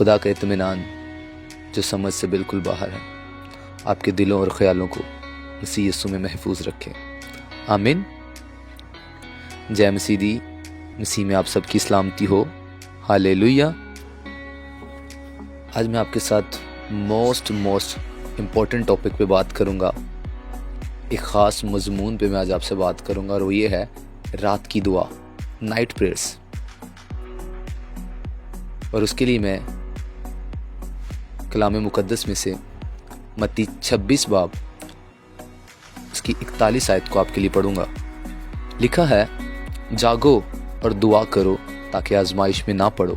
خدا کا اطمینان جو سمجھ سے بالکل باہر ہے آپ کے دلوں اور خیالوں کو مسیح یسوع میں محفوظ رکھے، آمین۔ جے مسیح دی، مسیح میں آپ سب کی سلامتی ہو، ہالےلویا۔ آج میں آپ کے ساتھ موسٹ امپورٹنٹ ٹاپک پہ بات کروں گا، ایک خاص مضمون پہ میں آج آپ سے بات کروں گا، اور وہ یہ ہے رات کی دعا، نائٹ پریئرز۔ اور اس کے لیے میں کلام مقدس میں سے متی 26 باب اس کی 41 آیت کو آپ کے لیے پڑھوں گا۔ لکھا ہے، جاگو اور دعا کرو تاکہ آزمائش میں نہ پڑو،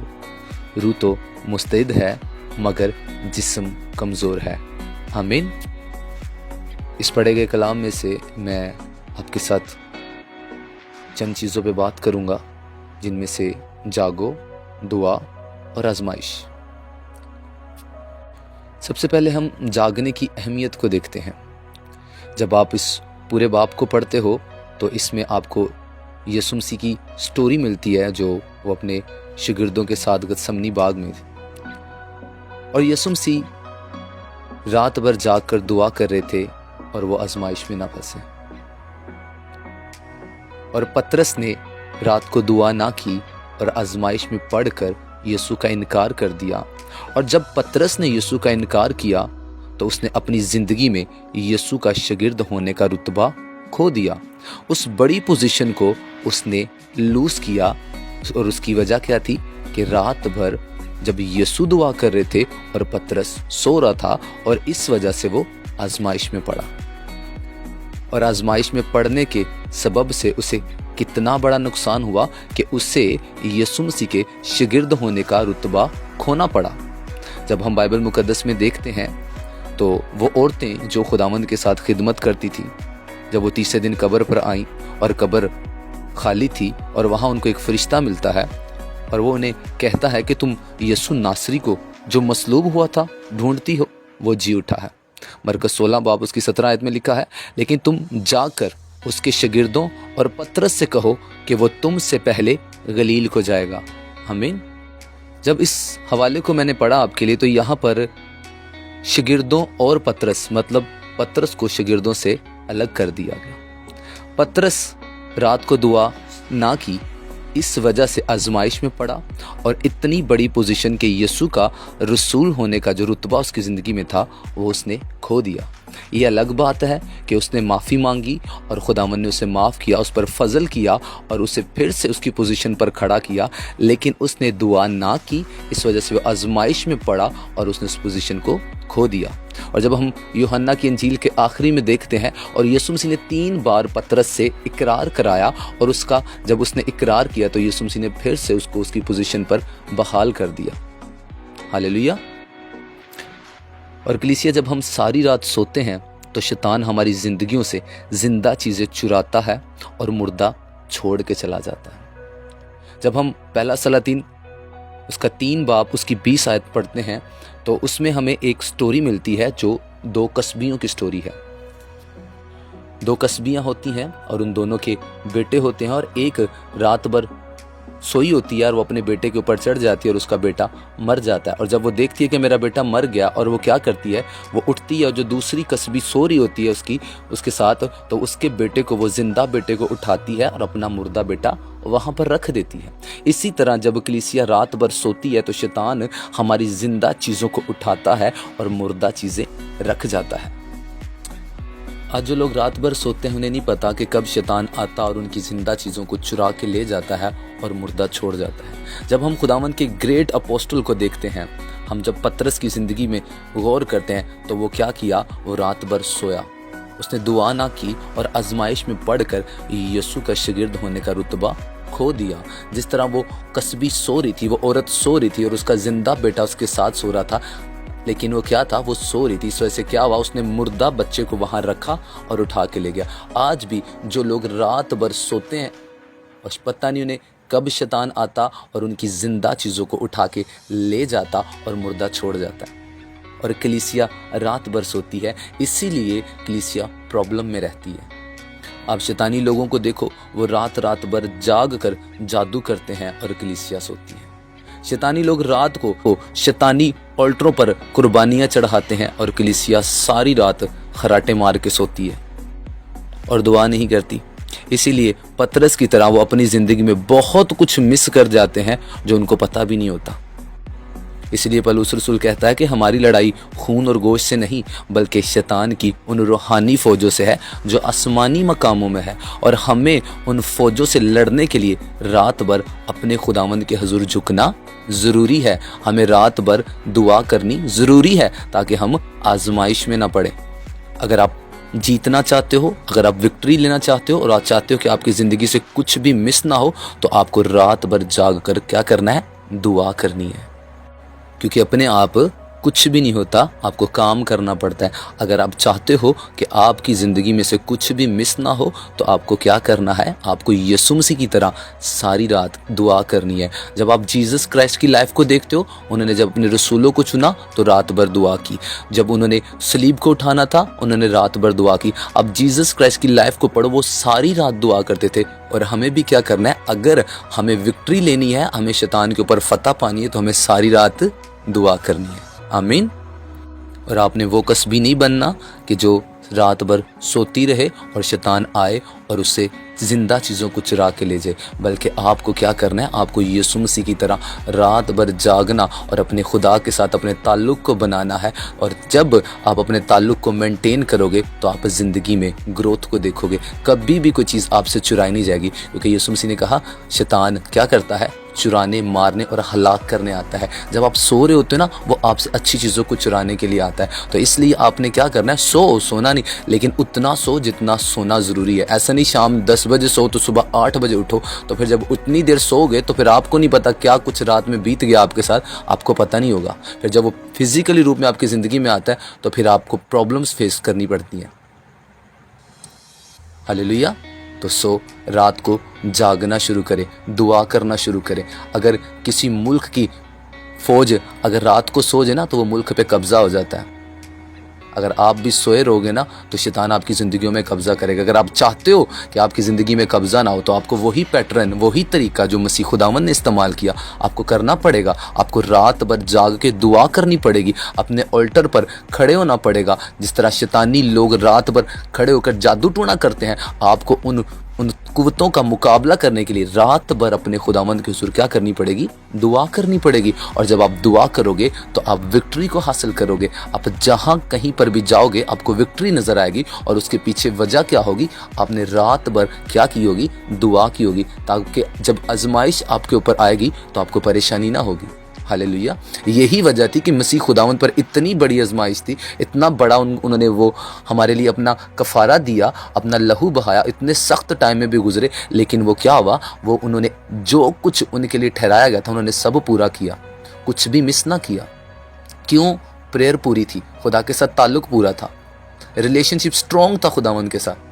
روح تو مستعد ہے مگر جسم کمزور ہے، آمین۔ اس پڑھے گئے کلام میں سے میں آپ کے ساتھ چند چیزوں پہ بات کروں گا، جن میں سے جاگو، دعا اور آزمائش۔ سب سے پہلے ہم جاگنے کی اہمیت کو دیکھتے ہیں۔ جب آپ اس پورے باب کو پڑھتے ہو تو اس میں آپ کو یسوع مسیح کی سٹوری ملتی ہے، جو وہ اپنے شاگردوں کے ساتھ گتسمنی باغ میں تھے، اور یسوع مسیح رات بھر جاگ کر دعا کر رہے تھے اور وہ آزمائش میں نہ پھنسے۔ اور پترس نے رات کو دعا نہ کی اور آزمائش میں پڑھ کر یسوع کا انکار کر دیا، اور جب پترس نے یسوع کا انکار کیا تو اس نے اپنی زندگی میں یسوع کا شاگرد ہونے کا رتبہ کھو دیا۔ اس بڑی پوزیشن کو اس نے لوز کیا، اور اس کی وجہ کیا تھی کہ رات بھر جب یسوع دعا کر رہے تھے اور پترس سو رہا تھا، اور اس وجہ سے وہ آزمائش میں پڑا، اور آزمائش میں پڑنے کے سبب سے اسے کتنا بڑا نقصان ہوا کہ اسے یسوع مسیح کے شاگرد ہونے کا رتبہ کھونا پڑا۔ جب ہم بائبل مقدس میں دیکھتے ہیں تو وہ عورتیں جو خداوند کے ساتھ خدمت کرتی تھیں، جب وہ تیسرے دن قبر پر آئیں اور قبر خالی تھی، اور وہاں ان کو ایک فرشتہ ملتا ہے اور وہ انہیں کہتا ہے کہ تم یسوع ناصری کو جو مصلوب ہوا تھا ڈھونڈتی ہو، وہ جی اٹھا ہے۔ مرکز 16 باب اس کی 17 آیت میں لکھا ہے، لیکن تم جا کر اس کے شاگردوں اور پترس سے کہو کہ وہ تم سے پہلے گلیل کو جائے گا، آمین۔ جب اس حوالے کو میں نے پڑھا آپ کے لیے تو یہاں پر شاگردوں اور پترس، مطلب پترس کو شاگردوں سے الگ کر دیا گیا۔ پترس رات کو دعا نہ کی، اس وجہ سے آزمائش میں پڑا، اور اتنی بڑی پوزیشن کے یسوع کا رسول ہونے کا جو رتبہ اس کی زندگی میں تھا وہ اس نے کھو دیا۔ یہ الگ بات ہے کہ اس نے معافی مانگی اور خداوند نے اسے معاف کیا، اس پر فضل کیا اور اسے پھر سے اس کی پوزیشن پر کھڑا کیا، لیکن اس نے دعا نہ کی، اس وجہ سے وہ آزمائش میں پڑا اور اس نے اس پوزیشن کو کھو دیا۔ اور جب ہم یوحنا کی انجیل کے آخری میں دیکھتے ہیں، اور یسوع مسیح نے 3 بار پترس سے اقرار کرایا، اور جب اس نے اقرار کیا تو یسوع مسیح نے پھر سے اس کو اس کی پوزیشن پر بحال کر دیا، ہالےلویا۔ اور کلیسیا، جب ہم ساری رات سوتے ہیں تو شیطان ہماری زندگیوں سے زندہ چیزیں چراتا ہے اور مردہ چھوڑ کے چلا جاتا ہے۔ جب ہم پہلا سلاطین اس کا 3 باب اس کی 20 آیت پڑھتے ہیں تو اس میں ہمیں ایک سٹوری ملتی ہے جو 2 قصبیوں کی سٹوری ہے۔ 2 قصبیاں ہوتی ہیں اور ان دونوں کے بیٹے ہوتے ہیں، اور ایک رات بھر سوئی ہوتی ہے اور وہ اپنے بیٹے کے اوپر چڑھ جاتی ہے اور اس کا بیٹا مر جاتا ہے، اور جب وہ دیکھتی ہے کہ میرا بیٹا مر گیا، اور وہ کیا کرتی ہے، وہ اٹھتی ہے اور جو دوسری قصبی سو رہی ہوتی ہے اس کے ساتھ، تو اس کے بیٹے کو، وہ زندہ بیٹے کو اٹھاتی ہے اور اپنا مردہ بیٹا وہاں پر رکھ دیتی ہے۔ اسی طرح جب کلیسیا رات بھر سوتی ہے تو شیطان ہماری زندہ چیزوں کو اٹھاتا ہے اور مردہ چیزیں رکھ جاتا ہے۔ آج جو لوگ رات بھر سوتے ہیں انہیں نہیں پتا کہ کب شیطان آتا اور ان کی زندہ چیزوں کو چرا کے لے جاتا ہے اور مردہ چھوڑ جاتا ہے۔ جب ہم خداوند کے گریٹ اپوسٹل کو دیکھتے ہیں، ہم جب پترس کی زندگی میں غور کرتے ہیں تو وہ کیا کیا، وہ رات بھر سویا، اس نے دعا نہ کی اور آزمائش میں پڑھ کر یسوع کا شاگرد ہونے کا رتبہ کھو دیا۔ جس طرح وہ قصبی سو رہی تھی، وہ عورت سو رہی تھی اور اس کا زندہ بیٹا اس کے ساتھ سو رہا تھا، لیکن وہ کیا تھا، وہ سو رہی تھی، اس وجہ سے کیا ہوا، اس نے مردہ بچے کو وہاں رکھا اور اٹھا کے لے گیا۔ آج بھی جو لوگ رات بھر سوتے ہیں اور پتہ نہیں انہیں کب شیطان آتا اور ان کی زندہ چیزوں کو اٹھا کے لے جاتا اور مردہ چھوڑ جاتا ہے، اور کلیسیا رات بھر سوتی ہے، اسی لیے کلیسیا پرابلم میں رہتی ہے۔ آپ شیطانی لوگوں کو دیکھو، وہ رات بھر جاگ کر جادو کرتے ہیں اور کلیسیا سوتی ہے۔ शैतानी लोग रात को शैतानी ऑल्टरों पर कुर्बानियां चढ़ाते हैं और कलीसिया सारी रात खराटे मार के सोती है और दुआ नहीं करती। इसीलिए पतरस की तरह वो अपनी ज़िंदगी में बहुत कुछ मिस कर जाते हैं जो उनको पता भी नहीं होता। इसलिए पौलुस रसूल कहता है कि हमारी लड़ाई खून और गोश्त से नहीं बल्कि शैतान की उन रूहानी फ़ौजों से है जो आसमानी मकामों में है, और हमें उन फ़ौजों से लड़ने के लिए रात भर अपने खुदावंद के हुजूर झुकना ज़रूरी है। हमें रात भर दुआ करनी ज़रूरी है ताकि हम आजमाइश में ना पड़े। अगर आप जीतना चाहते हो, अगर आप विक्ट्री लेना चाहते हो और आप चाहते हो कि आपकी ज़िंदगी से कुछ भी मिस ना हो, तो आपको रात भर जाग कर क्या करना है? दुआ करनी है। क्योंकि अपने आप कुछ भी नहीं होता, आपको काम करना पड़ता है। अगर आप चाहते हो कि आपकी ज़िंदगी में से कुछ भी मिस ना हो, तो आपको क्या करना है? आपको यीशु मसीह की तरह सारी रात दुआ करनी है। जब आप जीसस क्राइस्ट की लाइफ को देखते हो, उन्होंने जब अपने रसूलों को चुना तो रात भर दुआ की। जब उन्होंने सलीब को उठाना था, उन्होंने रात भर दुआ की। अब जीसस क्राइस्ट की लाइफ को पढ़ो, वो सारी रात दुआ करते थे। और हमें भी क्या करना है? अगर हमें विक्ट्री लेनी है, हमें शैतान के ऊपर फतह पानी है, तो हमें सारी रात दुआ करनी है। आमीन। और आपने वो कसबी नहीं बनना कि जो रात भर सोती रहे और शैतान आए और उससे ज़िंदा चीज़ों को चुरा के ले जाए, बल्कि आपको क्या करना है? आपको यीशु मसीह की तरह रात भर जागना और अपने खुदा के साथ अपने ताल्लुक़ को बनाना है। और जब आप अपने ताल्लुक़ को मेंटेन करोगे तो आप ज़िंदगी में ग्रोथ को देखोगे। कभी भी कोई चीज़ आपसे चुराई नहीं जाएगी, क्योंकि यीशु मसीह ने कहा शैतान क्या करता है? चुराने, मारने और हलाक करने आता है। जब आप सो रहे होते हो ना, वो आपसे अच्छी चीज़ों को चुराने के लिए आता है। तो इसलिए आपने क्या करना है? सोना नहीं, लेकिन उतना सो जितना सोना ज़रूरी है। ऐसा नहीं शाम 10 बजे सो तो सुबह 8 बजे उठो। तो फिर जब उतनी देर सोओगे तो फिर आपको नहीं पता क्या कुछ रात में बीत गया आपके साथ, आपको पता नहीं होगा। फिर जब वो फिजिकली रूप में आपकी ज़िंदगी में आता है तो फिर आपको प्रॉब्लम्स फेस करनी पड़ती हैं। हालेलुया। तो रात को जागना शुरू करें, दुआ करना शुरू करें। अगर किसी मुल्क की फ़ौज अगर रात को सो जाए ना, तो वो मुल्क पे कब्ज़ा हो जाता है। अगर आप भी सोए रहोगे ना, तो शैतान आपकी ज़िंदगियों में कब्ज़ा करेगा। अगर आप चाहते हो कि आपकी ज़िंदगी में कब्ज़ा ना हो, तो आपको वही पैटर्न, वही तरीका जो मसीह खुदावंद ने इस्तेमाल किया, आपको करना पड़ेगा। आपको रात भर जाग के दुआ करनी पड़ेगी, अपने ऑल्टर पर खड़े होना पड़ेगा। जिस तरह शैतानी लोग रात भर खड़े होकर जादू टोना करते हैं, आपको उन कुव्वतों का मुकाबला करने के लिए रात भर अपने खुदावंद के हुजूर क्या करनी पड़ेगी? दुआ करनी पड़ेगी। और जब आप दुआ करोगे तो आप विक्ट्री को हासिल करोगे। आप जहाँ कहीं पर भी जाओगे आपको विक्ट्री नज़र आएगी। और उसके पीछे वजह क्या होगी? आपने रात भर क्या की होगी? दुआ की होगी, ताकि जब आजमाइश आपके ऊपर आएगी तो आपको परेशानी ना होगी। हालेलुया। यही वजह थी कि मसीह खुदावंद पर इतनी बड़ी आजमाइश थी, इतना बड़ा उन्होंने वो हमारे लिए अपना कफ़ारा दिया, अपना लहू बहाया, इतने सख्त टाइम में भी गुजरे। लेकिन वो क्या हुआ? वो उन्होंने जो कुछ उनके लिए ठहराया गया था, उन्होंने सब पूरा किया, कुछ भी मिस ना किया। क्यों? प्रेयर पूरी थी, खुदा के साथ ताल्लुक़ पूरा था, रिलेशनशिप स्ट्रॉन्ग था खुदावंद के साथ।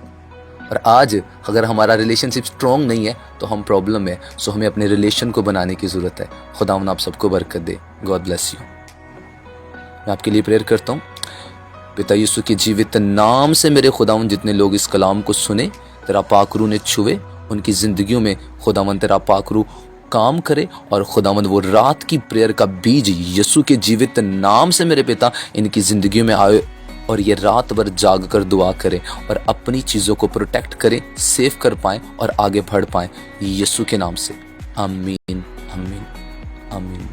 और आज अगर हमारा रिलेशनशिप स्ट्रॉन्ग नहीं है तो हम प्रॉब्लम है। सो हमें अपने रिलेशन को बनाने की ज़रूरत है। खुदावंद आप सबको बरकत दे। God bless you. मैं आपके लिए प्रेयर करता हूँ। पिता यीशु के जीवित नाम से मेरे खुदावंद, जितने लोग इस कलाम को सुने, तेरा पाक रूह ने छुए, उनकी ज़िंदगियों में खुदावंद तेरा पाक रूह काम करे। और खुदावंद वो रात की प्रेयर का बीज यीशु के जीवित नाम से मेरे पिता इनकी ज़िंदगियों में आए, और ये रात भर जाग कर दुआ करें और अपनी चीज़ों को प्रोटेक्ट करें, सेव कर पाएं और आगे बढ़ पाएं, यीशु के नाम से। आमीन, आमीन, आमीन।